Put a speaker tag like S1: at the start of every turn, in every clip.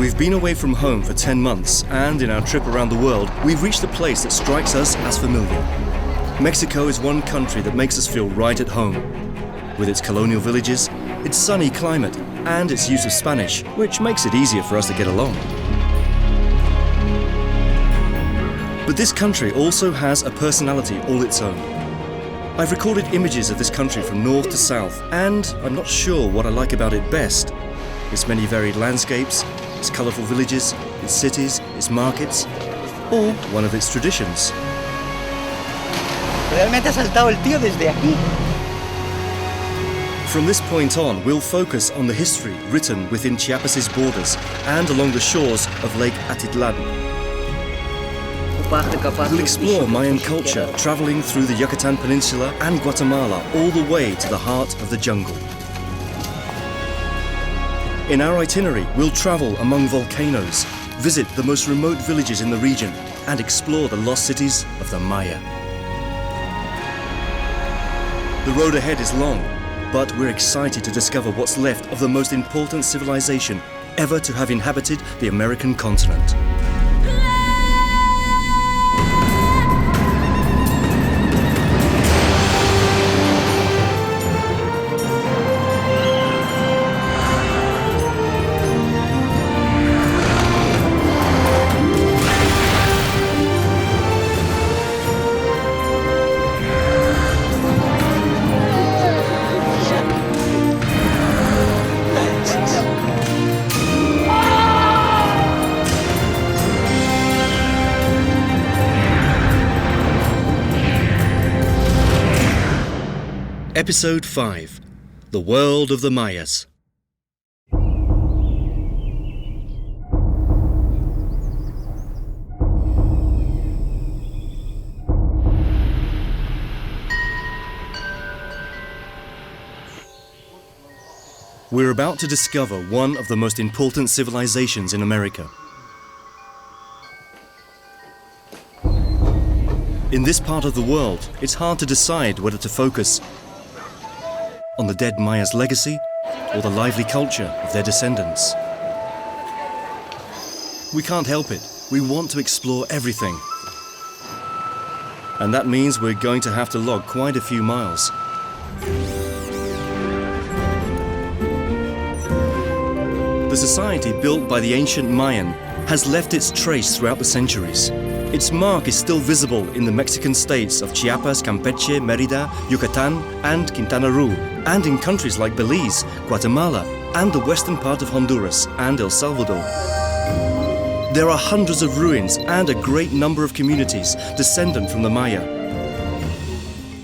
S1: We've been away from home for 10 months, and in our trip around the world, we've reached a place that strikes us as familiar. Mexico is one country that makes us feel right at home. With its colonial villages, its sunny climate, and its use of Spanish, which makes it easier for us to get along. But this country also has a personality all its own. I've recorded images of this country from north to south, and I'm not sure what I like about it best. Its many varied landscapes, its colourful villages, its cities, its markets, or one of its traditions.
S2: Realmente ha saltado el tío desde aquí.
S1: From this point on, we'll focus on the history written within Chiapas's borders and along the shores of Lake Atitlan. We'll explore Mayan culture, travelling through the Yucatan Peninsula and Guatemala all the way to the heart of the jungle. In our itinerary, we'll travel among volcanoes, visit the most remote villages in the region, and explore the lost cities of the Maya. The road ahead is long, but we're excited to discover what's left of the most important civilization ever to have inhabited the American continent. Episode 5. The World of the Mayas. We're about to discover one of the most important civilizations in America. In this part of the world, it's hard to decide whether to focus on the dead Maya's legacy or the lively culture of their descendants. We can't help it. We want to explore everything. And that means we're going to have to log quite a few miles. The society built by the ancient Mayan has left its trace throughout the centuries. Its mark is still visible in the Mexican states of Chiapas, Campeche, Mérida, Yucatan, and Quintana Roo, and in countries like Belize, Guatemala, and the western part of Honduras and El Salvador. There are hundreds of ruins and a great number of communities descendant from the Maya.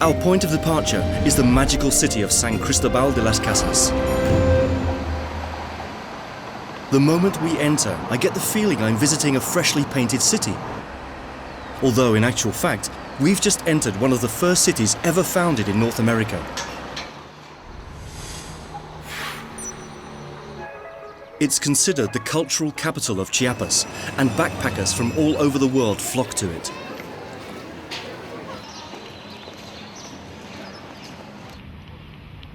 S1: Our point of departure is the magical city of San Cristobal de las Casas. The moment we enter, I get the feeling I'm visiting a freshly painted city. Although, in actual fact, we've just entered one of the first cities ever founded in North America. It's considered the cultural capital of Chiapas, and backpackers from all over the world flock to it.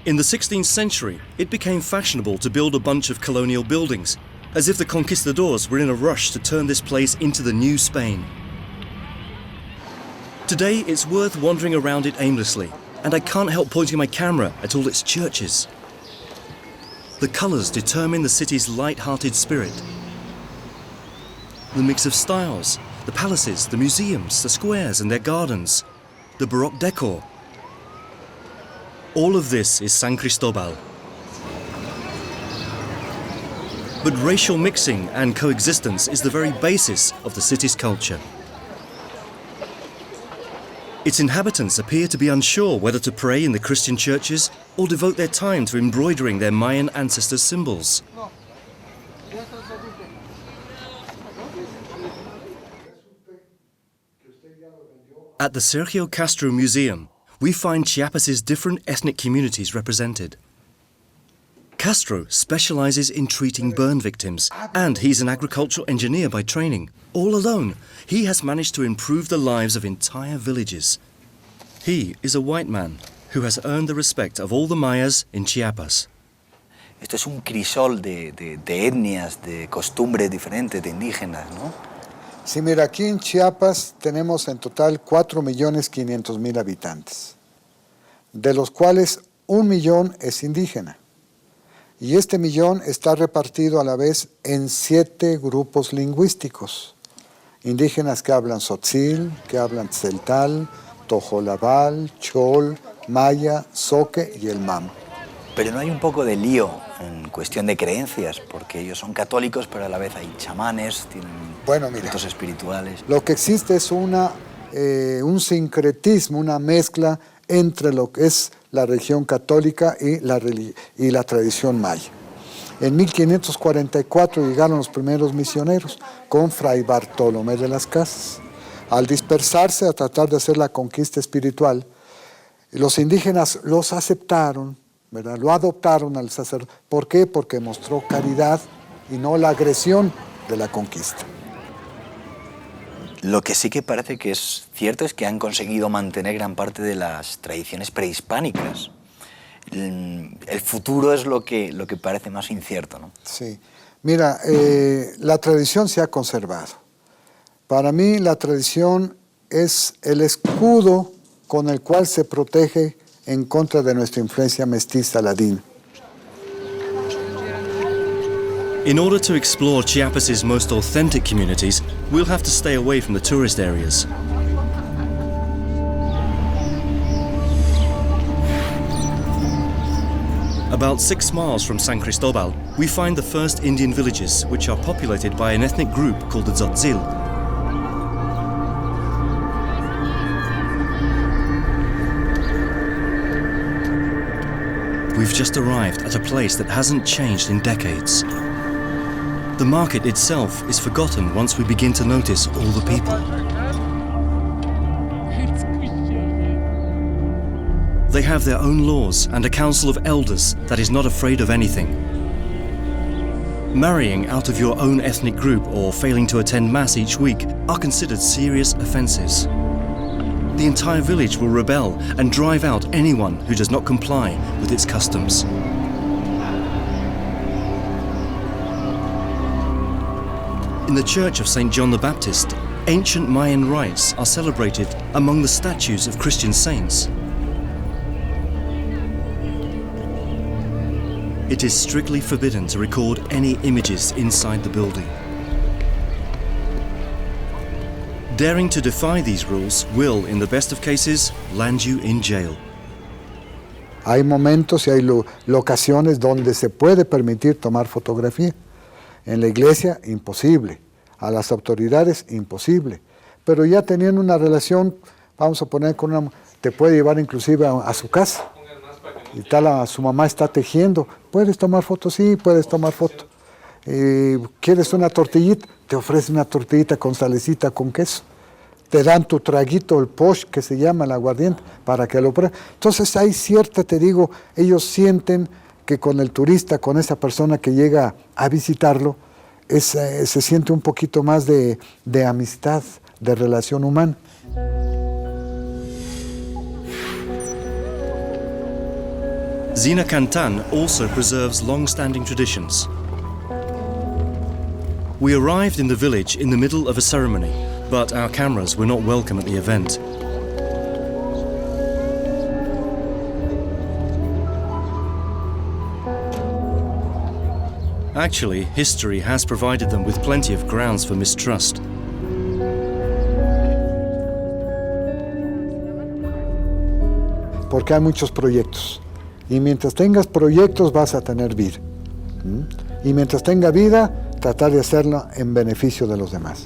S1: In the 16th century, it became fashionable to build a bunch of colonial buildings, as if the conquistadors were in a rush to turn this place into the new Spain. Today, it's worth wandering around it aimlessly, and I can't help pointing my camera at all its churches. The colours determine the city's light-hearted spirit. The mix of styles, the palaces, the museums, the squares and their gardens, the Baroque decor. All of this is San Cristobal. But racial mixing and coexistence is the very basis of the city's culture. Its inhabitants appear to be unsure whether to pray in the Christian churches or devote their time to embroidering their Mayan ancestors' symbols. At the Sergio Castro Museum, we find Chiapas's different ethnic communities represented. Castro specializes in treating burn victims, and he's an agricultural engineer by training. All alone, he has managed to improve the lives of entire villages. He is a white man who has earned the respect of all the Mayas in Chiapas.
S3: Esto es un crisol de etnias, de costumbres diferentes, de indígenas, ¿no?
S4: Sí, mira, aquí en Chiapas tenemos en total 4.500.000 habitantes, de los cuales 1 millón es indígena. Y este millón está repartido a la vez en 7 grupos lingüísticos. Indígenas que hablan tzotzil, que hablan tzeltal, tojolabal, chol, maya, zoque y el mam.
S3: Pero no hay un poco de lío en cuestión de creencias, porque ellos son católicos, pero a la vez hay chamanes, tienen ritos espirituales.
S4: Lo que existe es un sincretismo, una mezcla entre lo que es la religión católica y la tradición maya. En 1544 llegaron los primeros misioneros con Fray Bartolomé de las Casas. Al dispersarse a tratar de hacer la conquista espiritual, los indígenas los aceptaron, ¿verdad? Lo adoptaron al sacerdote. ¿Por qué? Porque mostró caridad y no la agresión de la conquista.
S3: Lo que sí que parece que es cierto es que han conseguido mantener gran parte de las tradiciones prehispánicas. El futuro es lo que parece más incierto, ¿no?
S4: Sí. Mira, la tradición se ha conservado. Para mí la tradición es el escudo con el cual se protege en contra de nuestra influencia mestiza ladina.
S1: In order to explore Chiapas's most authentic communities, we'll have to stay away from the tourist areas. About 6 miles from San Cristobal, we find the first Indian villages, which are populated by an ethnic group called the Tzotzil. We've just arrived at a place that hasn't changed in decades. The market itself is forgotten once we begin to notice all the people. They have their own laws and a council of elders that is not afraid of anything. Marrying out of your own ethnic group or failing to attend mass each week are considered serious offences. The entire village will rebel and drive out anyone who does not comply with its customs. In the Church of St. John the Baptist, ancient Mayan rites are celebrated among the statues of Christian saints. It is strictly forbidden to record any images inside the building. Daring to defy these rules will, in the best of cases, land you in jail.
S4: Hay momentos y hay locaciones donde se puede permitir tomar fotografía. En la iglesia, imposible. A las autoridades, imposible. Pero ya teniendo una relación, vamos a poner con una... Te puede llevar inclusive a su casa. Y tal, su mamá está tejiendo. ¿Puedes tomar fotos? Sí, puedes tomar foto. ¿Quieres una tortillita? Te ofrecen una tortillita con salecita, con queso. Te dan tu traguito, el posh, que se llama el aguardiente, para que lo pruebes. Entonces hay cierta, te digo, ellos sienten que con el turista, con esa persona que llega a visitarlo, se siente un poquito más de amistad, de relación humana.
S1: Zina Cantan also preserves long-standing traditions. We arrived in the village in the middle of a ceremony, but our cameras were not welcome at the event. Actually, history has provided them with plenty of grounds for mistrust.
S4: Porque hay muchos proyectos. Y mientras tengas proyectos vas a tener vida. Y mientras tenga vida, tratar de hacerlo en beneficio de los demás.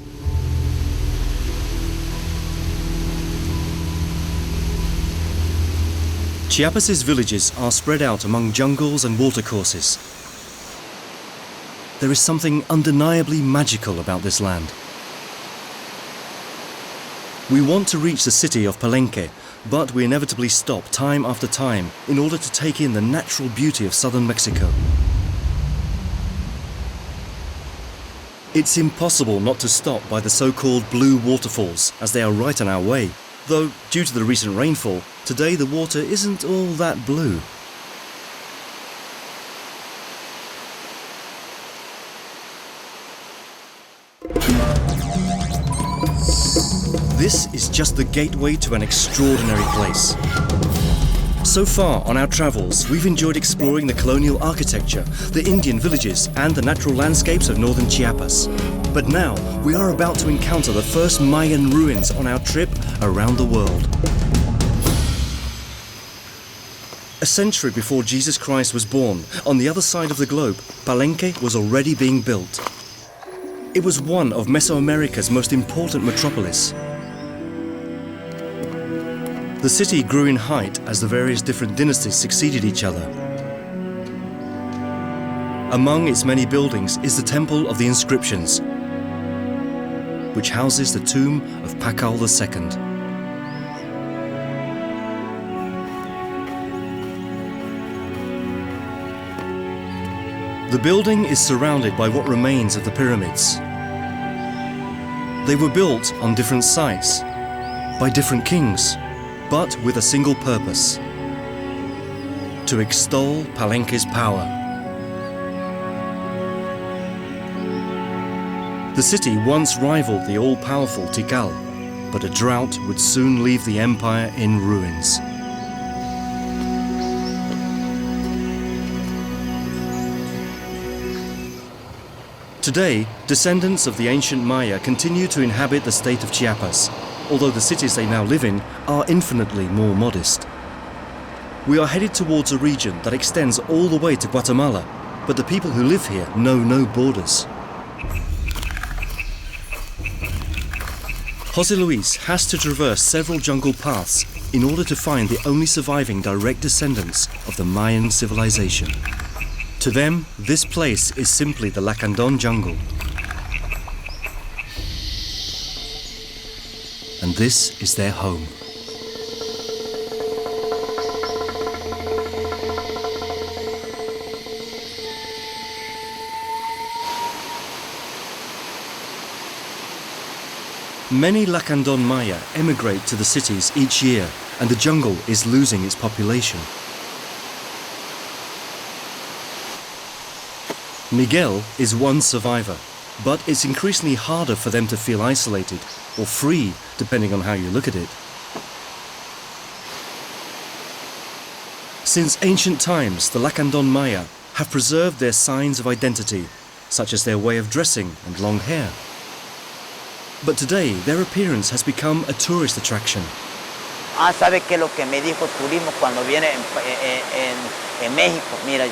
S1: Chiapas's villages are spread out among jungles and watercourses. There is something undeniably magical about this land. We want to reach the city of Palenque, but we inevitably stop time after time in order to take in the natural beauty of southern Mexico. It's impossible not to stop by the so-called blue waterfalls, as they are right on our way. Though, due to the recent rainfall, today the water isn't all that blue. This is just the gateway to an extraordinary place. So far on our travels, we've enjoyed exploring the colonial architecture, the Indian villages, and the natural landscapes of northern Chiapas. But now, we are about to encounter the first Mayan ruins on our trip around the world. A century before Jesus Christ was born, on the other side of the globe, Palenque was already being built. It was one of Mesoamerica's most important metropolis. The city grew in height as the various different dynasties succeeded each other. Among its many buildings is the Temple of the Inscriptions, which houses the tomb of Pakal II. The building is surrounded by what remains of the pyramids. They were built on different sites, by different kings, but with a single purpose: to extol Palenque's power. The city once rivaled the all-powerful Tikal, but a drought would soon leave the empire in ruins. Today, descendants of the ancient Maya continue to inhabit the state of Chiapas, although the cities they now live in are infinitely more modest. We are headed towards a region that extends all the way to Guatemala, but the people who live here know no borders. José Luis has to traverse several jungle paths in order to find the only surviving direct descendants of the Mayan civilization. To them, this place is simply the Lacandon jungle. And this is their home. Many Lacandon Maya emigrate to the cities each year, and the jungle is losing its population. Miguel is one survivor, but it's increasingly harder for them to feel isolated or free, depending on how you look at it. Since ancient times, the Lacandon Maya have preserved their signs of identity, such as their way of dressing and long hair. But today, their appearance has become a tourist attraction.
S2: ¿Sabe qué es lo que me dijo turismo cuando viene en México? Mira,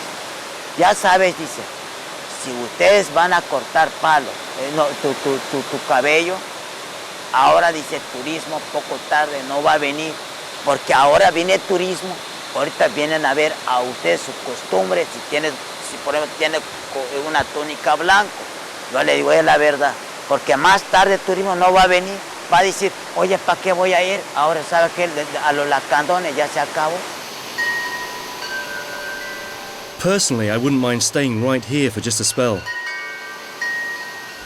S2: ya sabes, dice, si ustedes van a cortar palo, tu cabello, ahora dice turismo, poco tarde no va a venir, porque ahora viene turismo, ahorita vienen a ver a ustedes sus costumbres, si por ejemplo tiene una túnica blanca, yo le digo, es la verdad, porque más tarde el turismo no va a venir, va a decir, oye, ¿para qué voy a ir? Ahora sabe que a los lacandones ya se acabó.
S1: Personally, I wouldn't mind staying right here for just a spell.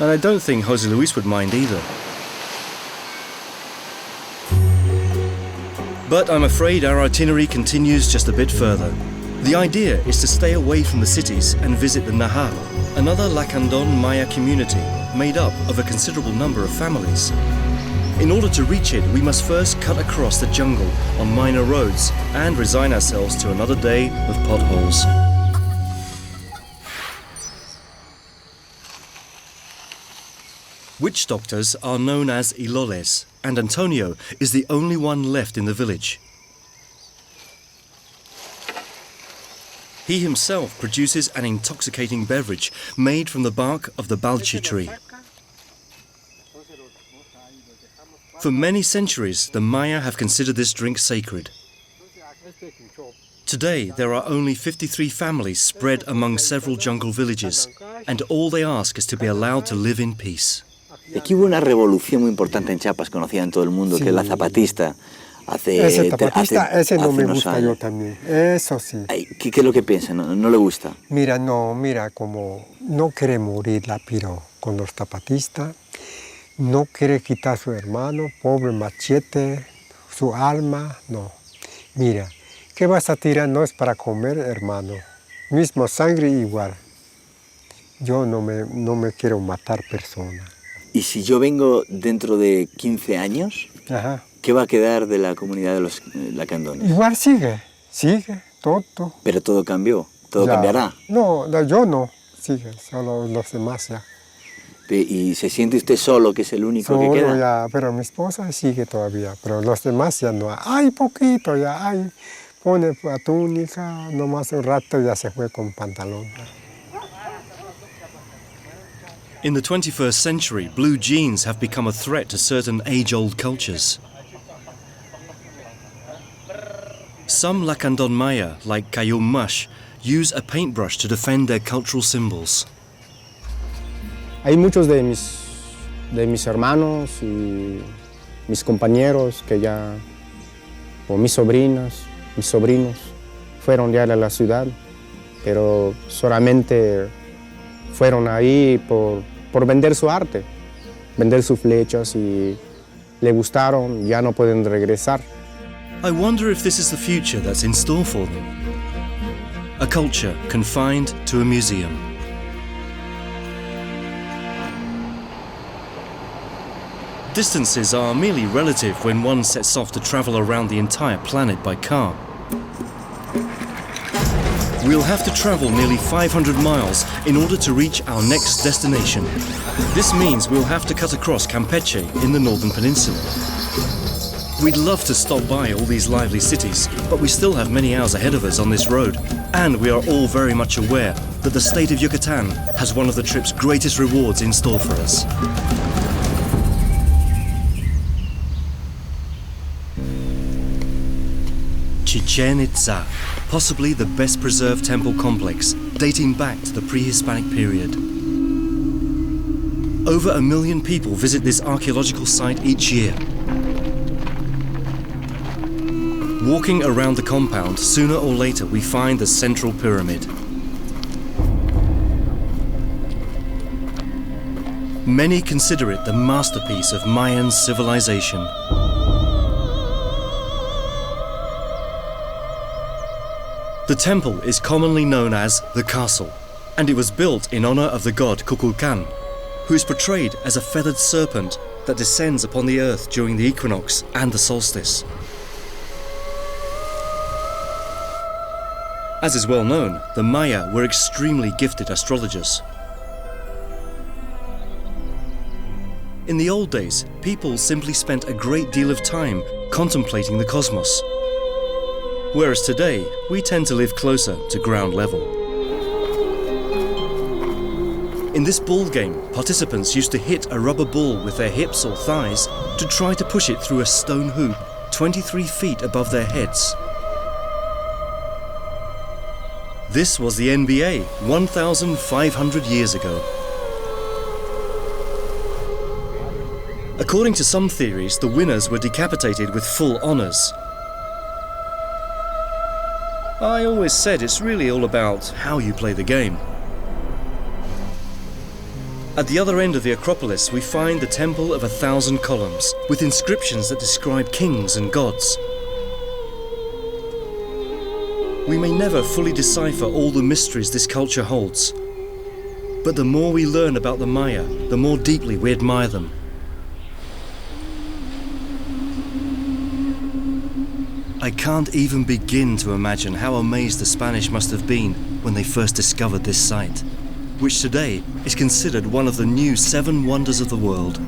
S1: And I don't think José Luis would mind either. But I'm afraid our itinerary continues just a bit further. The idea is to stay away from the cities and visit the Nahal, another Lacandon Maya community made up of a considerable number of families. In order to reach it, we must first cut across the jungle on minor roads and resign ourselves to another day of potholes. Witch doctors are known as Iloles, and Antonio is the only one left in the village. He himself produces an intoxicating beverage made from the bark of the balchi tree. For many centuries, the Maya have considered this drink sacred. Today, there are only 53 families spread among several jungle villages, and all they ask is to be allowed to live in peace.
S3: Aquí hubo una revolución muy importante en Chiapas, conocida en todo el mundo,
S5: Sí.
S3: que es la zapatista.
S5: Ese zapatista, ese no me
S3: unos
S5: gusta
S3: años.
S5: yo también, eso sí.
S3: Ay, ¿qué es lo que piensa? ¿No le gusta?
S5: Mira, como no quiere morir la piro con los zapatistas, no quiere quitar a su hermano, pobre machete, su alma, no. Mira, ¿qué vas a tirar? No es para comer, hermano. Mismo sangre igual. Yo no me quiero matar persona.
S3: ¿Y si yo vengo dentro de 15 años
S5: Ajá.
S3: ¿Qué va a quedar de la comunidad de los lacandones?
S5: Igual sigue, todo.
S3: Pero todo cambió, todo
S5: Ya.
S3: cambiará.
S5: No, yo no, sigue, solo los demás ya.
S3: ¿Y se siente usted solo, que es el único que
S5: Solo
S3: queda?
S5: ya, pero mi esposa sigue todavía, pero los demás ya no. Hay poquito ya, pone la túnica, nomás un rato ya se fue con pantalón.
S1: In the 21st century, blue jeans have become a threat to certain age-old cultures. Some Lacandon Maya, like Cayum Mush, use a paintbrush to defend their cultural symbols.
S6: Hay muchos de mis hermanos y mis compañeros que ya, o mis sobrinos, fueron ya a la ciudad, pero solamente fueron ahí por vender su arte, vender sus flechas y le gustaron, ya no pueden regresar.
S1: I wonder if this is the future that's in store for them. A culture confined to a museum. Distances are merely relative when one sets off to travel around the entire planet by car. We'll have to travel nearly 500 miles in order to reach our next destination. This means we'll have to cut across Campeche in the northern peninsula. We'd love to stop by all these lively cities, but we still have many hours ahead of us on this road. And we are all very much aware that the state of Yucatan has one of the trip's greatest rewards in store for us. Chichen Itza, possibly the best preserved temple complex, dating back to the pre-Hispanic period. Over 1 million people visit this archaeological site each year. Walking around the compound, sooner or later we find the central pyramid. Many consider it the masterpiece of Mayan civilization. The temple is commonly known as the castle, and it was built in honor of the god Kukulkan, who is portrayed as a feathered serpent that descends upon the earth during the equinox and the solstice. As is well known, the Maya were extremely gifted astrologers. In the old days, people simply spent a great deal of time contemplating the cosmos, whereas today, we tend to live closer to ground level. In this ball game, participants used to hit a rubber ball with their hips or thighs to try to push it through a stone hoop 23 feet above their heads. This was the NBA 1,500 years ago. According to some theories, the winners were decapitated with full honors. I always said it's really all about how you play the game. At the other end of the Acropolis, we find the Temple of 1,000 Columns, with inscriptions that describe kings and gods. We may never fully decipher all the mysteries this culture holds, but the more we learn about the Maya, the more deeply we admire them. I can't even begin to imagine how amazed the Spanish must have been when they first discovered this site, which today is considered one of the new 7 wonders of the world.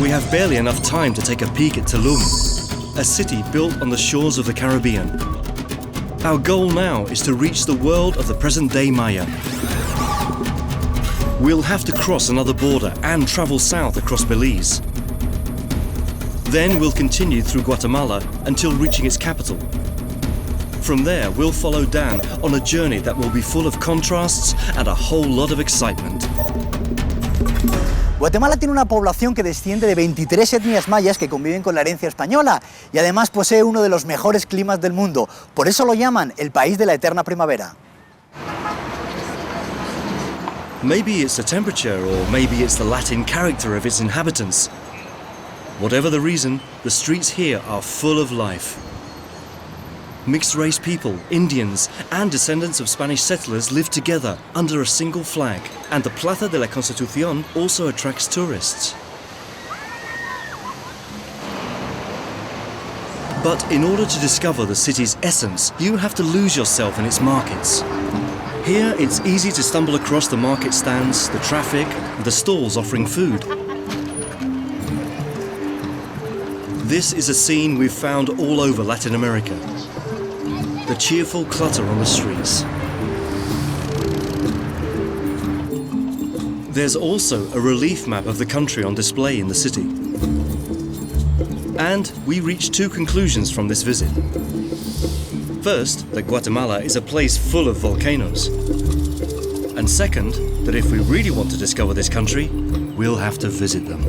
S1: We have barely enough time to take a peek at Tulum, a city built on the shores of the Caribbean. Our goal now is to reach the world of the present-day Maya. We'll have to cross another border and travel south across Belize. Then we'll continue through Guatemala until reaching its capital. From there, we'll follow Dan on a journey that will be full of contrasts and a whole lot of excitement.
S3: Guatemala tiene una población que desciende de 23 etnias mayas que conviven con la herencia española y además posee uno de los mejores climas del mundo. Por eso lo llaman el país de la eterna primavera.
S1: Maybe it's the temperature, or maybe it's the Latin character of its inhabitants. Whatever the reason, the streets here are full of life. Mixed-race people, Indians, and descendants of Spanish settlers live together under a single flag, and the Plaza de la Constitución also attracts tourists. But in order to discover the city's essence, you have to lose yourself in its markets. Here, it's easy to stumble across the market stands, the traffic, and the stalls offering food. This is a scene we've found all over Latin America. The cheerful clutter on the streets. There's also a relief map of the country on display in the city. And we reached two conclusions from this visit. First, that Guatemala is a place full of volcanoes. And second, that if we really want to discover this country, we'll have to visit them.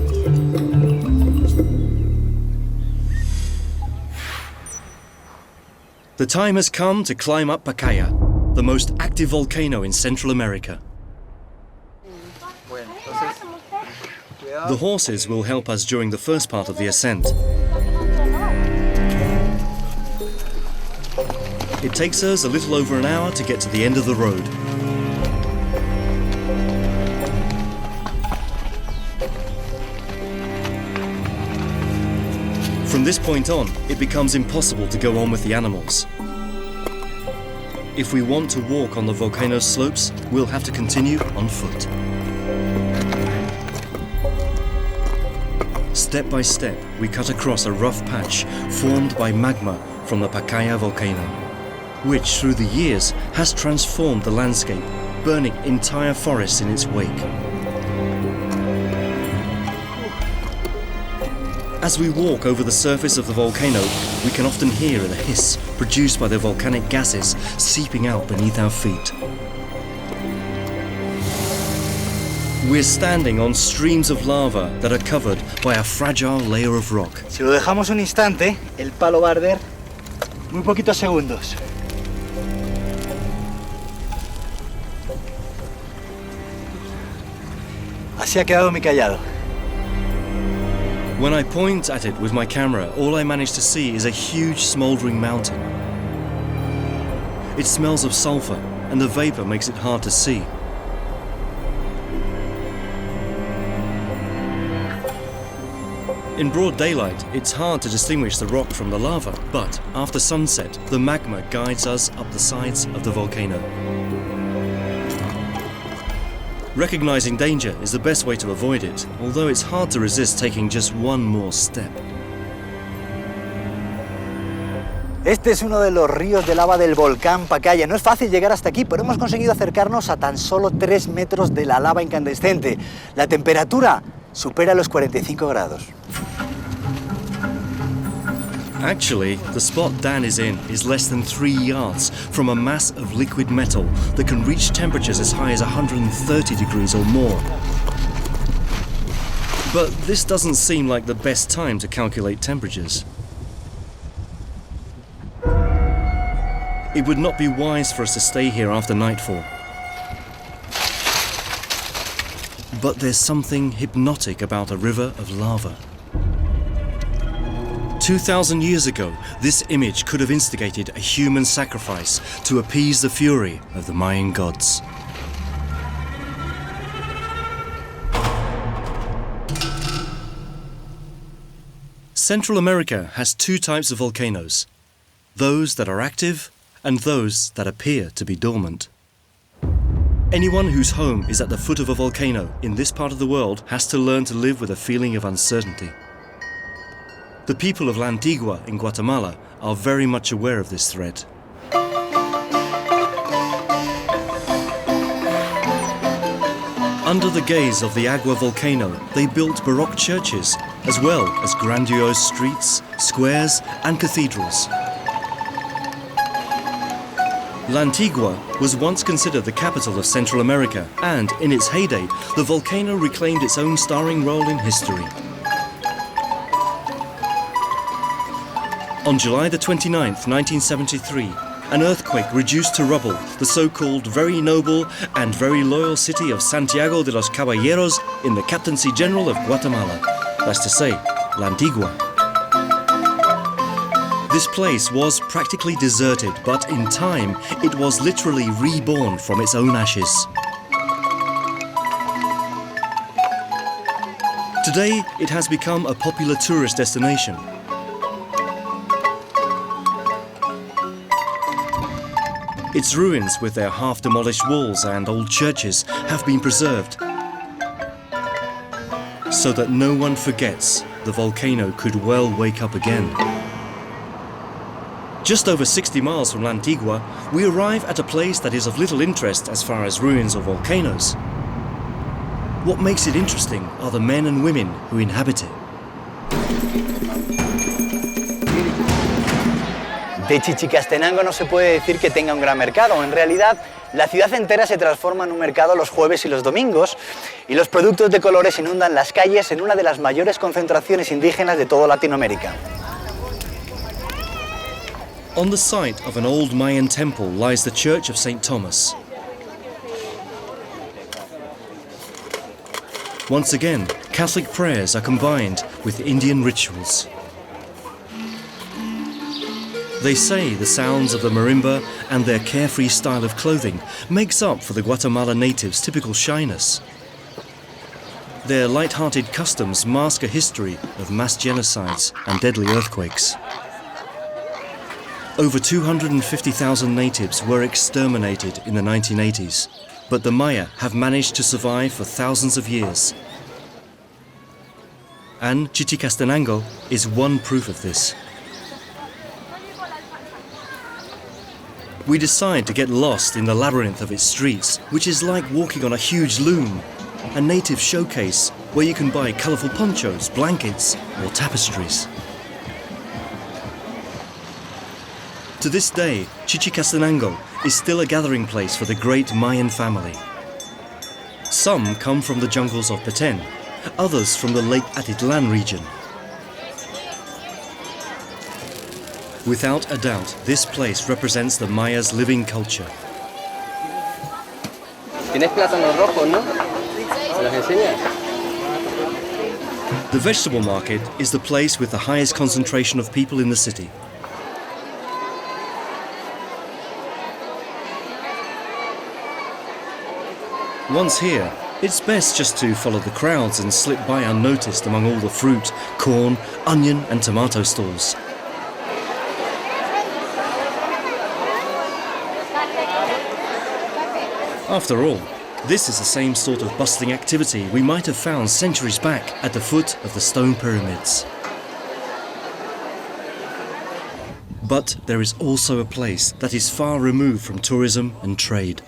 S1: The time has come to climb up Pacaya, the most active volcano in Central America. The horses will help us during the first part of the ascent. It takes us a little over an hour to get to the end of the road. From this point on, it becomes impossible to go on with the animals. If we want to walk on the volcano's slopes, we'll have to continue on foot. Step by step, we cut across a rough patch formed by magma from the Pacaya volcano, which through the years has transformed the landscape, burning entire forests in its wake. As we walk over the surface of the volcano, we can often hear the hiss produced by the volcanic gases seeping out beneath our feet. We're standing on streams of lava that are covered by a fragile layer of rock.
S3: Si lo dejamos un instante, el palo va a arder muy poquitos segundos. Así ha quedado mi cayado.
S1: When I point at it with my camera, all I manage to see is a huge smouldering mountain. It smells of sulfur, and the vapor makes it hard to see. In broad daylight, it's hard to distinguish the rock from the lava, but after sunset, the magma guides us up the sides of the volcano. Recognizing danger is the best way to avoid it, although it's hard to resist taking just one more step.
S3: Este es uno de los ríos de lava del volcán Pacaya. No es fácil llegar hasta aquí, pero hemos conseguido acercarnos a tan solo 3 metros de la lava incandescente. La temperatura supera los 45 grados.
S1: Actually, the spot Dan is in is less than 3 yards from a mass of liquid metal that can reach temperatures as high as 130 degrees or more. But this doesn't seem like the best time to calculate temperatures. It would not be wise for us to stay here after nightfall. But there's something hypnotic about a river of lava. 2,000 years ago, this image could have instigated a human sacrifice to appease the fury of the Mayan gods. Central America has 2 types of volcanoes, those that are active and those that appear to be dormant. Anyone whose home is at the foot of a volcano in this part of the world has to learn to live with a feeling of uncertainty. The people of La Antigua in Guatemala are very much aware of this threat. Under the gaze of the Agua volcano, they built Baroque churches, as well as grandiose streets, squares, and cathedrals. La Antigua was once considered the capital of Central America, and in its heyday, the volcano reclaimed its own starring role in history. On July the 29th, 1973, an earthquake reduced to rubble the so-called very noble and very loyal city of Santiago de los Caballeros in the Captaincy General of Guatemala, that's to say, La Antigua. This place was practically deserted, but in time, it was literally reborn from its own ashes. Today, it has become a popular tourist destination. Its ruins, with their half-demolished walls and old churches, have been preserved so that no one forgets the volcano could well wake up again. Just over 60 miles from La Antigua, we arrive at a place that is of little interest as far as ruins or volcanoes. What makes it interesting are the men and women who inhabit it.
S3: De Chichicastenango no se puede decir que tenga un gran mercado. En realidad, la ciudad entera se transforma en un mercado los jueves y los domingos, y los productos de colores inundan las calles en una de las mayores concentraciones indígenas de toda Latinoamérica.
S1: On the site of an old Mayan temple lies the Church of St. Thomas. Once again, Catholic prayers are combined with Indian rituals. They say the sounds of the marimba and their carefree style of clothing makes up for the Guatemala natives' typical shyness. Their light-hearted customs mask a history of mass genocides and deadly earthquakes. Over 250,000 natives were exterminated in the 1980s, but the Maya have managed to survive for thousands of years. And Chichicastenango is one proof of this. We decide to get lost in the labyrinth of its streets, which is like walking on a huge loom, a native showcase where you can buy colourful ponchos, blankets, or tapestries. To this day, Chichicastenango is still a gathering place for the great Mayan family. Some come from the jungles of Petén, others from the Lake Atitlan region. Without a doubt, this place represents the Maya's living culture.
S7: Tienes plátanos rojos, ¿no? ¿Me los enseñas?
S1: The vegetable market is the place with the highest concentration of people in the city. Once here, it's best just to follow the crowds and slip by unnoticed among all the fruit, corn, onion and tomato stalls. After all, this is the same sort of bustling activity we might have found centuries back at the foot of the stone pyramids. But there is also a place that is far removed from tourism and trade.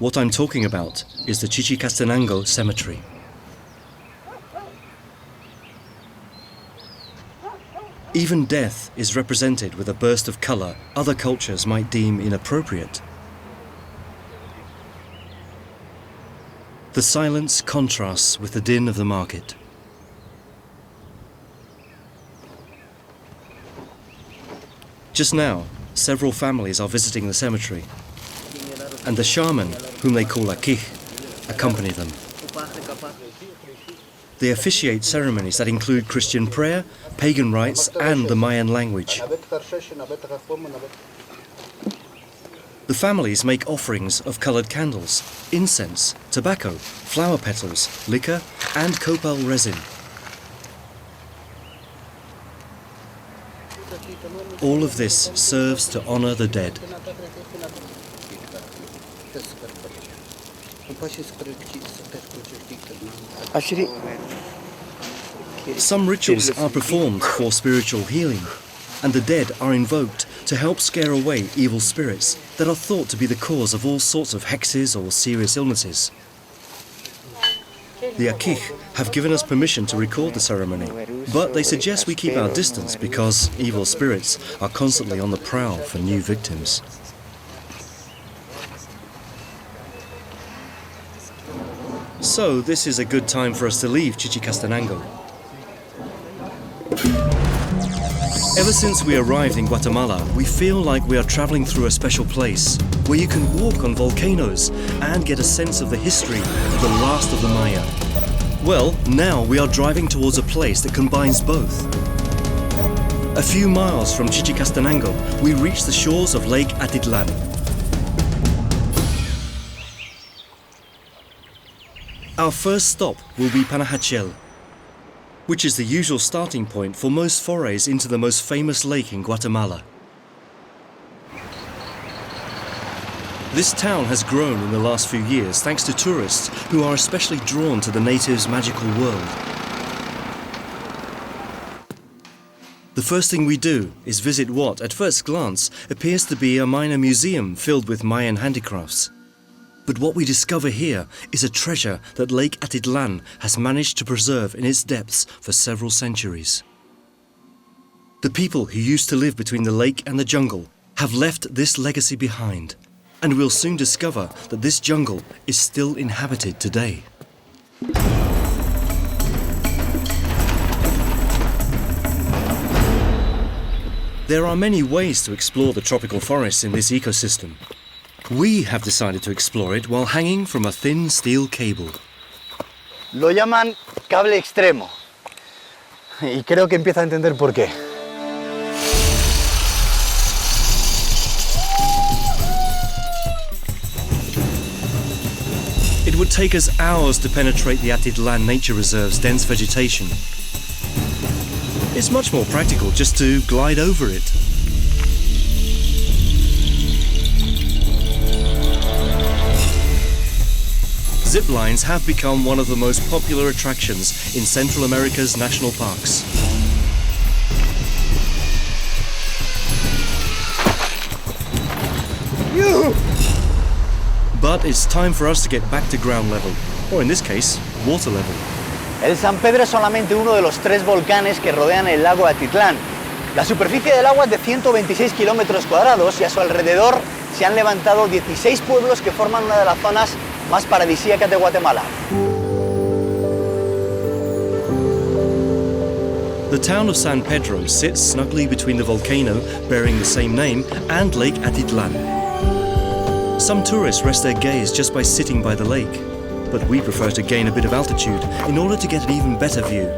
S1: What I'm talking about is the Chichicastenango Cemetery. Even death is represented with a burst of colour other cultures might deem inappropriate. The silence contrasts with the din of the market. Just now, several families are visiting the cemetery, and the shaman, whom they call Akij, accompany them. They officiate ceremonies that include Christian prayer, pagan rites, and the Mayan language. The families make offerings of coloured candles, incense, tobacco, flower petals, liquor, and copal resin. All of this serves to honour the dead. Some rituals are performed for spiritual healing, and the dead are invoked to help scare away evil spirits that are thought to be the cause of all sorts of hexes or serious illnesses. The Akij have given us permission to record the ceremony, but they suggest we keep our distance because evil spirits are constantly on the prowl for new victims. So this is a good time for us to leave Chichicastenango. Ever since we arrived in Guatemala, we feel like we are traveling through a special place where you can walk on volcanoes and get a sense of the history of the last of the Maya. Well, now we are driving towards a place that combines both. A few miles from Chichicastenango, we reach the shores of Lake Atitlan. Our first stop will be Panajachel, which is the usual starting point for most forays into the most famous lake in Guatemala. This town has grown in the last few years thanks to tourists who are especially drawn to the natives' magical world. The first thing we do is visit what, at first glance, appears to be a minor museum filled with Mayan handicrafts. But what we discover here is a treasure that Lake Atitlan has managed to preserve in its depths for several centuries. The people who used to live between the lake and the jungle have left this legacy behind, and we'll soon discover that this jungle is still inhabited today. There are many ways to explore the tropical forests in this ecosystem. We have decided to explore it while hanging from a thin steel cable.
S3: Lo llaman cable extremo. Y creo que empieza a entender por qué.
S1: It would take us hours to penetrate the Atitlan Nature Reserve's dense vegetation. It's much more practical just to glide over it. Zip lines have become one of the most popular attractions in Central America's national parks. But it's time for us to get back to ground level, or in this case, water level.
S3: El San Pedro es solamente uno de los 3 volcanes que rodean el lago Atitlán. La superficie del agua es de 126 kilómetros cuadrados y a su alrededor se han levantado 16 pueblos que forman una de las zonas más paradisíacas de Guatemala.
S1: The town of San Pedro sits snugly between the volcano bearing the same name and Lake Atitlan. Some tourists rest their gaze just by sitting by the lake, but we prefer to gain a bit of altitude in order to get an even better view.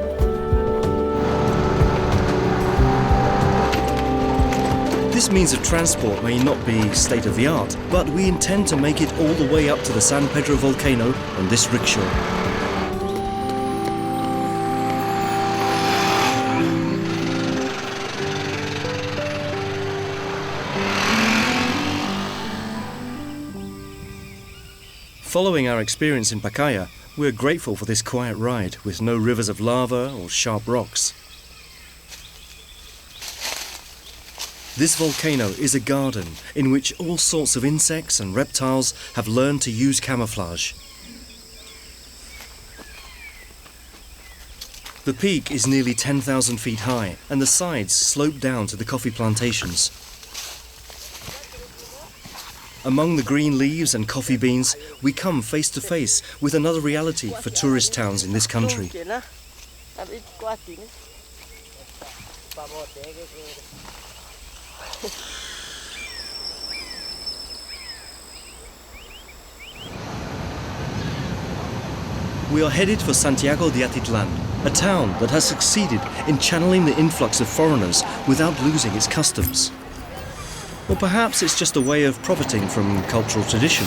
S1: This means of transport may not be state-of-the-art, but we intend to make it all the way up to the San Pedro volcano on this rickshaw. Following our experience in Pacaya, we're grateful for this quiet ride with no rivers of lava or sharp rocks. This volcano is a garden in which all sorts of insects and reptiles have learned to use camouflage. The peak is nearly 10,000 feet high and the sides slope down to the coffee plantations. Among the green leaves and coffee beans, we come face to face with another reality for tourist towns in this country. We are headed for Santiago de Atitlan, a town that has succeeded in channeling the influx of foreigners without losing its customs. Or perhaps it's just a way of profiting from cultural tradition.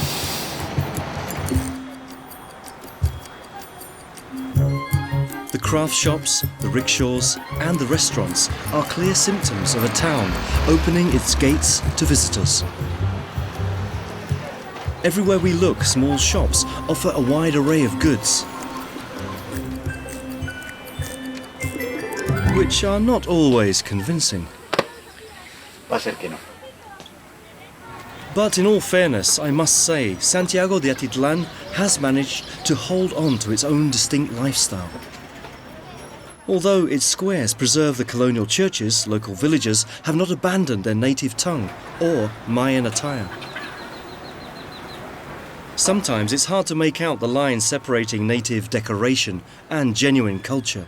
S1: The craft shops, the rickshaws, and the restaurants are clear symptoms of a town opening its gates to visitors. Everywhere we look, small shops offer a wide array of goods, which are not always convincing.
S3: Va a ser que no.
S1: But in all fairness, I must say, Santiago de Atitlan has managed to hold on to its own distinct lifestyle. Although its squares preserve the colonial churches, local villagers have not abandoned their native tongue or Mayan attire. Sometimes it's hard to make out the line separating native decoration and genuine culture.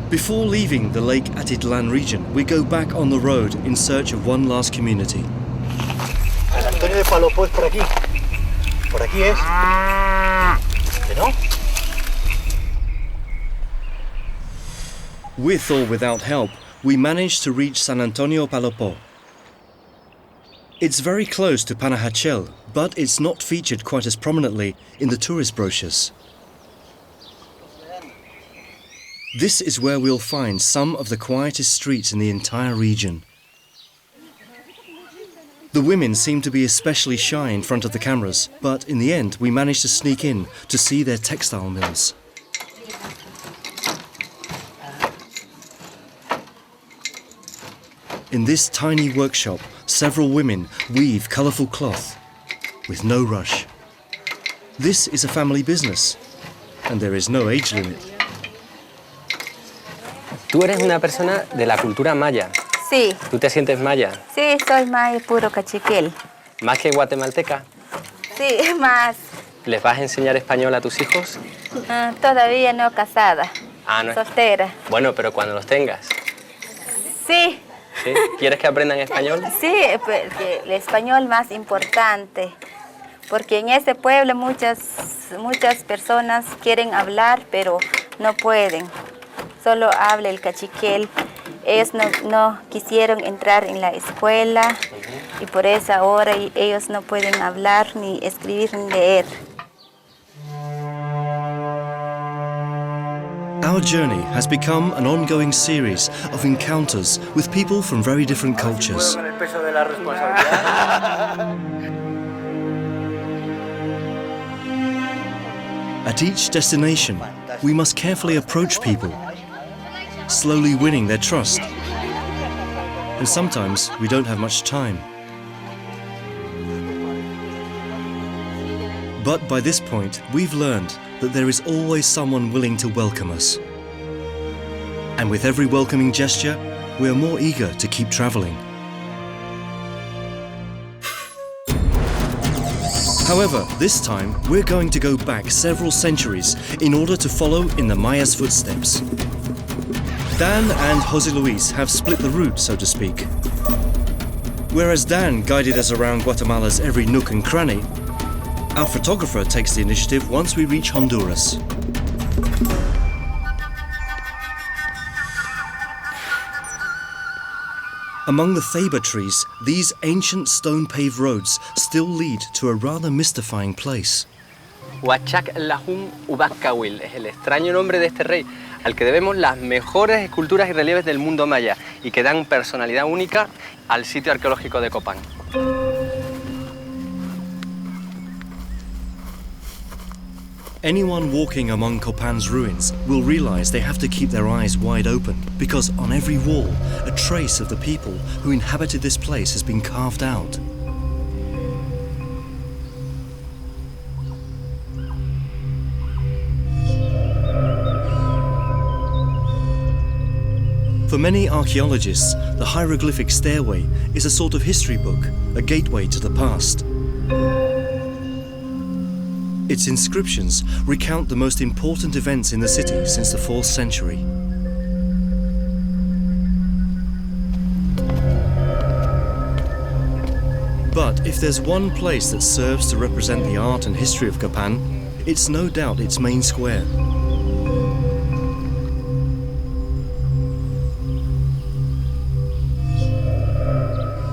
S1: Before leaving the Lake Atitlan region, we go back on the road in search of one last community.
S3: San Antonio de Palopó es por aquí. Por aquí es. ¿Que no?
S1: With or without help, we managed to reach San Antonio Palopó. It's very close to Panajachel, but it's not featured quite as prominently in the tourist brochures. This is where we'll find some of the quietest streets in the entire region. The women seem to be especially shy in front of the cameras, but in the end we managed to sneak in to see their textile mills. In this tiny workshop, several women weave colourful cloth with no rush. This is a family business, and there is no age limit.
S7: Tú eres una persona de la cultura maya.
S8: Sí,
S7: ¿Tú te sientes maya?
S8: sí, soy más puro cachiquel.
S7: ¿Más que guatemalteca?
S8: Sí, más.
S7: ¿Les vas a enseñar español a tus hijos?
S8: Todavía no casada,
S7: Ah, no.
S8: soltera.
S7: Bueno, pero cuando los tengas.
S8: Sí,
S7: ¿Sí? ¿Quieres que aprendan español?
S8: sí, porque el español más importante. Porque en este pueblo muchas personas quieren hablar, pero no pueden. Solo habla el cachiquel. Ellos no quisieron entrar en la escuela y por eso ahora ellos no pueden hablar, ni escribir, ni leer.
S1: Our journey has become an ongoing series of encounters with people from very different cultures. At each destination, we must carefully approach people, slowly winning their trust. And sometimes we don't have much time. But by this point, we've learned that there is always someone willing to welcome us. And with every welcoming gesture, we are more eager to keep traveling. However, this time, we're going to go back several centuries in order to follow in the Maya's footsteps. Dan and José Luis have split the route, so to speak. Whereas Dan guided us around Guatemala's every nook and cranny, our photographer takes the initiative once we reach Honduras. Among the ceiba trees, these ancient stone-paved roads still lead to a rather mystifying place.
S7: Huachac Lahum Ubacawil es el extraño nombre de este rey, al que debemos las mejores esculturas y relieves del mundo maya y que dan personalidad única al sitio arqueológico de Copán.
S1: Anyone walking among Copan's ruins will realize they have to keep their eyes wide open, because on every wall, a trace of the people who inhabited this place has been carved out. For many archaeologists, the hieroglyphic stairway is a sort of history book, a gateway to the past. Its inscriptions recount the most important events in the city since the 4th century. But if there's one place that serves to represent the art and history of Copan, it's no doubt its main square.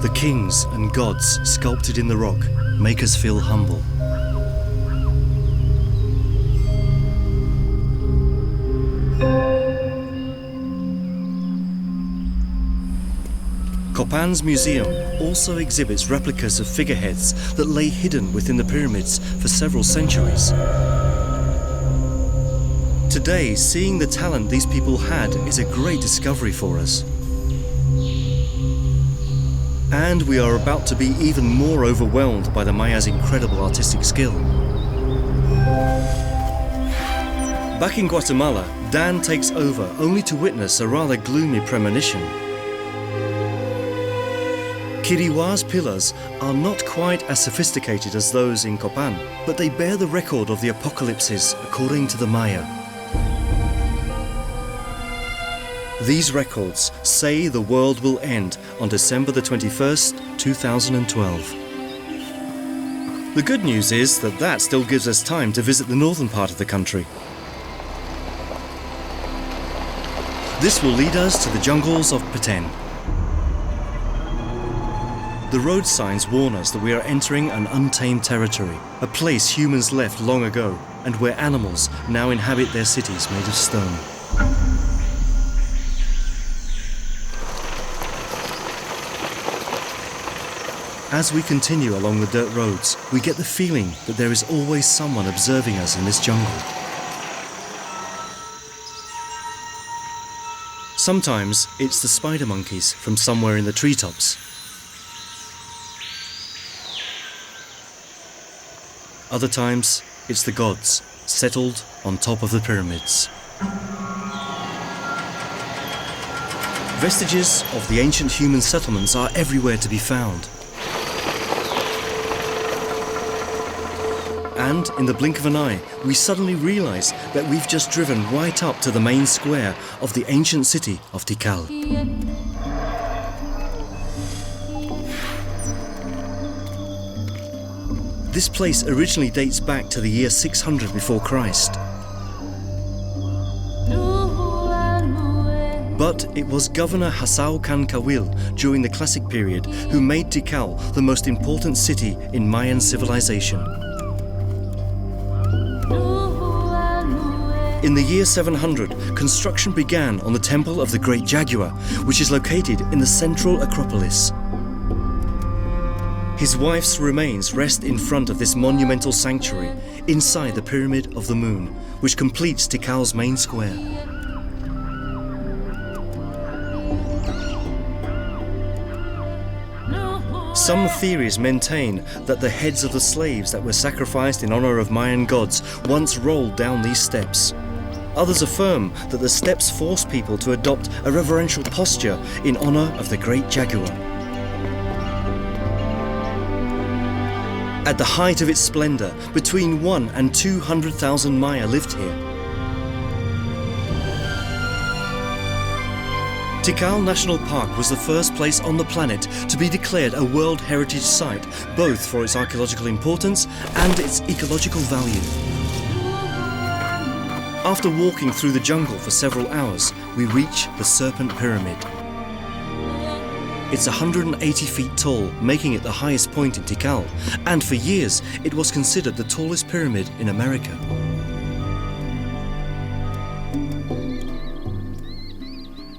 S1: The kings and gods sculpted in the rock make us feel humble. Copan's museum also exhibits replicas of figureheads that lay hidden within the pyramids for several centuries. Today, seeing the talent these people had is a great discovery for us. And we are about to be even more overwhelmed by the Maya's incredible artistic skill. Back in Guatemala, Dan takes over only to witness a rather gloomy premonition. Quirihua's pillars are not quite as sophisticated as those in Copan, but they bear the record of the apocalypses according to the Maya. These records say the world will end on December the 21st, 2012. The good news is that still gives us time to visit the northern part of the country. This will lead us to the jungles of Peten. The road signs warn us that we are entering an untamed territory, a place humans left long ago, and where animals now inhabit their cities made of stone. As we continue along the dirt roads, we get the feeling that there is always someone observing us in this jungle. Sometimes it's the spider monkeys from somewhere in the treetops. Other times, it's the gods settled on top of the pyramids. Vestiges of the ancient human settlements are everywhere to be found. And in the blink of an eye, we suddenly realize that we've just driven right up to the main square of the ancient city of Tikal. This place originally dates back to the year 600 before Christ. But it was Governor Hassau Khan Kawil during the Classic period who made Tikal the most important city in Mayan civilization. In the year 700, construction began on the Temple of the Great Jaguar, which is located in the central Acropolis. His wife's remains rest in front of this monumental sanctuary, inside the Pyramid of the Moon, which completes Tikal's main square. Some theories maintain that the heads of the slaves that were sacrificed in honor of Mayan gods once rolled down these steps. Others affirm that the steps forced people to adopt a reverential posture in honor of the great jaguar. At the height of its splendor, between 1 and 200,000 Maya lived here. Tikal National Park was the first place on the planet to be declared a World Heritage Site, both for its archaeological importance and its ecological value. After walking through the jungle for several hours, we reach the Serpent Pyramid. It's 180 feet tall, making it the highest point in Tikal, and for years it was considered the tallest pyramid in America.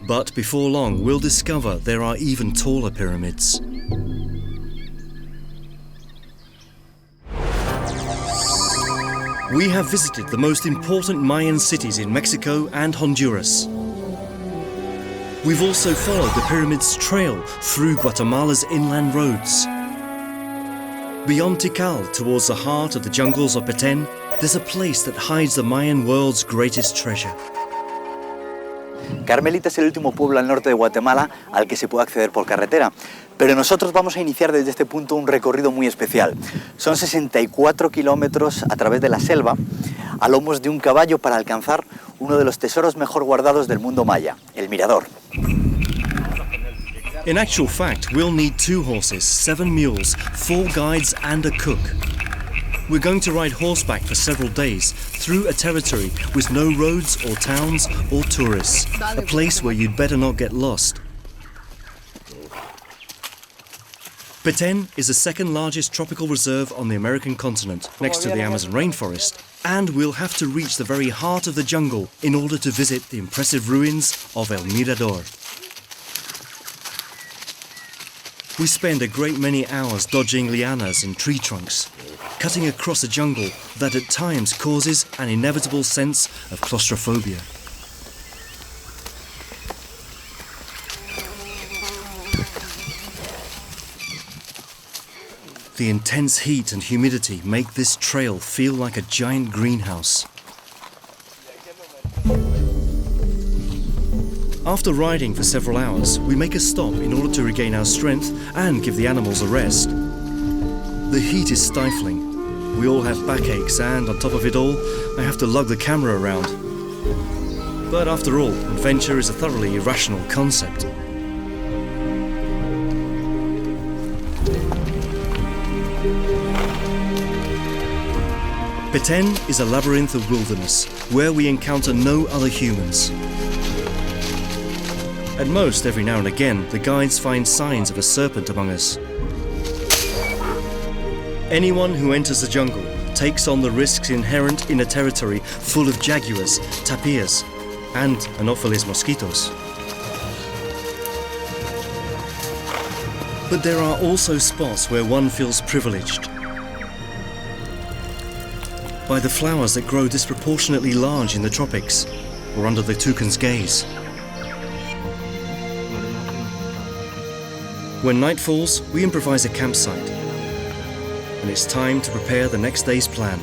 S1: But before long, we'll discover there are even taller pyramids. We have visited the most important Mayan cities in Mexico and Honduras. We've also followed the pyramid's trail through Guatemala's inland roads. Beyond Tikal, towards the heart of the jungles of Peten, there's a place that hides the Mayan world's greatest treasure.
S3: Carmelita es el último pueblo al norte de Guatemala al que se puede acceder por carretera, pero nosotros vamos a iniciar desde este punto un recorrido muy especial. Son 64 kilómetros a través de la selva, a lomos de un caballo para alcanzar uno de los tesoros mejor guardados del mundo maya, el mirador.
S1: In actual fact, we'll need 2 horses, 7 mules, 4 guides and a cook. We're going to ride horseback for several days through a territory with no roads or towns or tourists, a place where you'd better not get lost. Peten is the second largest tropical reserve on the American continent, next to the Amazon rainforest, and we'll have to reach the very heart of the jungle in order to visit the impressive ruins of El Mirador. We spend a great many hours dodging lianas and tree trunks, cutting across a jungle that at times causes an inevitable sense of claustrophobia. The intense heat and humidity make this trail feel like a giant greenhouse. After riding for several hours, we make a stop in order to regain our strength and give the animals a rest. The heat is stifling. We all have backaches, and on top of it all, I have to lug the camera around. But after all, adventure is a thoroughly irrational concept. Peten is a labyrinth of wilderness, where we encounter no other humans. At most, every now and again, the guides find signs of a serpent among us. Anyone who enters the jungle takes on the risks inherent in a territory full of jaguars, tapirs, and Anopheles mosquitoes. But there are also spots where one feels privileged. By the flowers that grow disproportionately large in the tropics, or under the toucan's gaze. When night falls, we improvise a campsite, and it's time to prepare the next day's plan.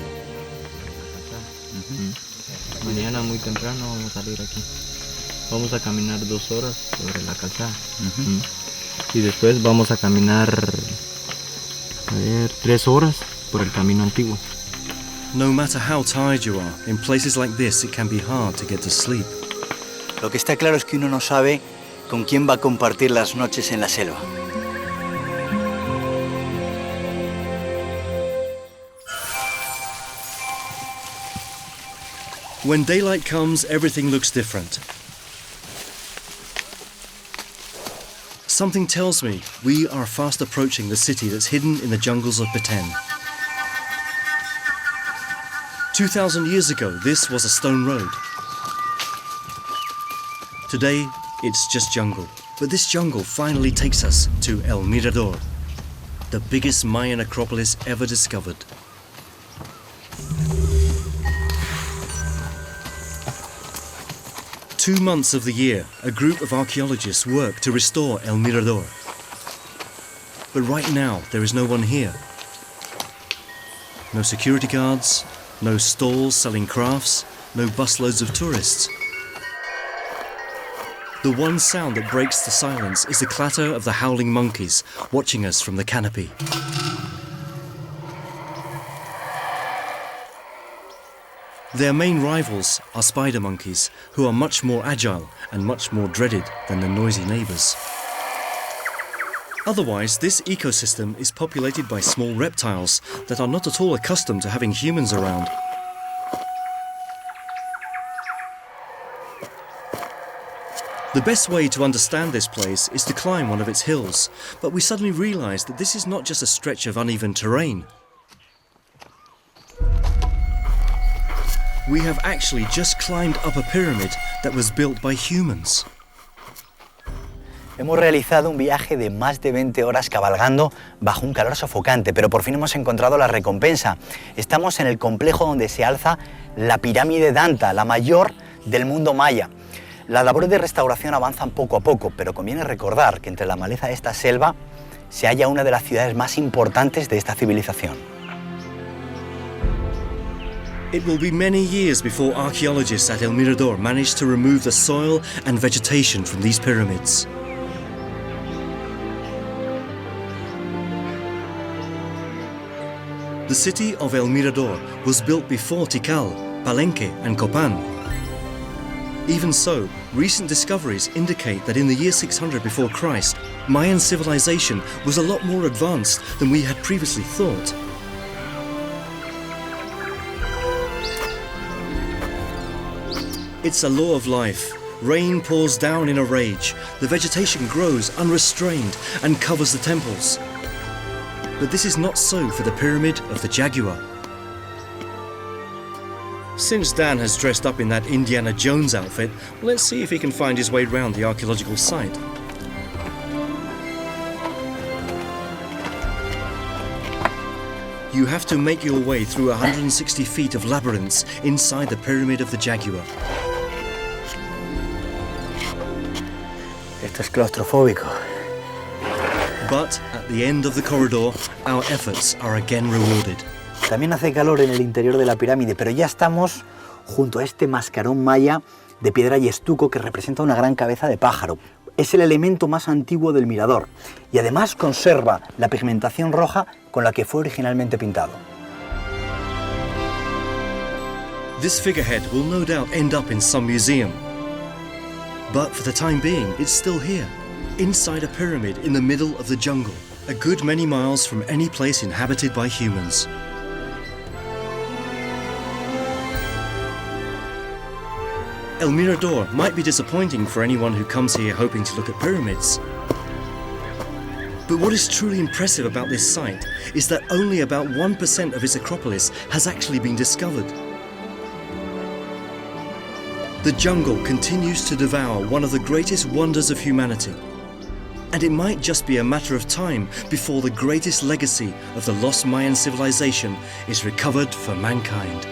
S9: Mañana muy temprano vamos a salir aquí. Vamos a caminar 2 horas sobre la calzada. Y después vamos a caminar 3 horas por el camino antiguo.
S1: No matter how tired you are, in places like this it can be hard to get to sleep.
S3: Lo que está claro es que uno no sabe con quién va a compartir las noches en la selva.
S1: When daylight comes, everything looks different. Something tells me we are fast approaching the city that's hidden in the jungles of Petén. 2,000 years ago, this was a stone road. Today, it's just jungle. But this jungle finally takes us to El Mirador, the biggest Mayan acropolis ever discovered. Two months of the year, a group of archaeologists work to restore El Mirador. But right now, there is no one here. No security guards, no stalls selling crafts, no busloads of tourists. The one sound that breaks the silence is the clatter of the howling monkeys watching us from the canopy. Their main rivals are spider monkeys, who are much more agile and much more dreaded than their noisy neighbours. Otherwise, this ecosystem is populated by small reptiles that are not at all accustomed to having humans around. The best way to understand this place is to climb one of its hills, but we suddenly realise that this is not just a stretch of uneven terrain. We have actually just climbed up a pyramid that was built by humans.
S3: Hemos realizado un viaje de más de 20 horas cabalgando bajo un calor sofocante, pero por fin hemos encontrado la recompensa. Estamos en el complejo donde se alza la pirámide de Anta, la mayor del mundo maya. Las labores de restauración avanzan poco a poco, pero conviene recordar que entre la maleza de esta selva se halla una de las ciudades más importantes de esta civilización.
S1: It will be many years before archaeologists at El Mirador manage to remove the soil and vegetation from these pyramids. The city of El Mirador was built before Tikal, Palenque and Copan. Even so, recent discoveries indicate that in the year 600 before Christ, Mayan civilization was a lot more advanced than we had previously thought. It's a law of life. Rain pours down in a rage, the vegetation grows unrestrained and covers the temples. But this is not so for the Pyramid of the Jaguar. Since Dan has dressed up in that Indiana Jones outfit, let's see if he can find his way round the archaeological site. You have to make your way through 160 feet of labyrinths inside the Pyramid of the Jaguar.
S3: Esto es claustrofóbico.
S1: But at the end of the corridor, our efforts are again rewarded.
S3: También hace calor en el interior de la pirámide, pero ya estamos junto a este mascarón maya de piedra y estuco que representa una gran cabeza de pájaro. Es el elemento más antiguo del mirador y además conserva la pigmentación roja con la que fue originalmente pintado.
S1: This figurehead will no doubt end up in some museum. But for the time being, it's still here, inside a pyramid in the middle of the jungle, a good many miles from any place inhabited by humans. El Mirador might be disappointing for anyone who comes here hoping to look at pyramids. But what is truly impressive about this site is that only about 1% of its acropolis has actually been discovered. The jungle continues to devour one of the greatest wonders of humanity. And it might just be a matter of time before the greatest legacy of the lost Mayan civilization is recovered for mankind.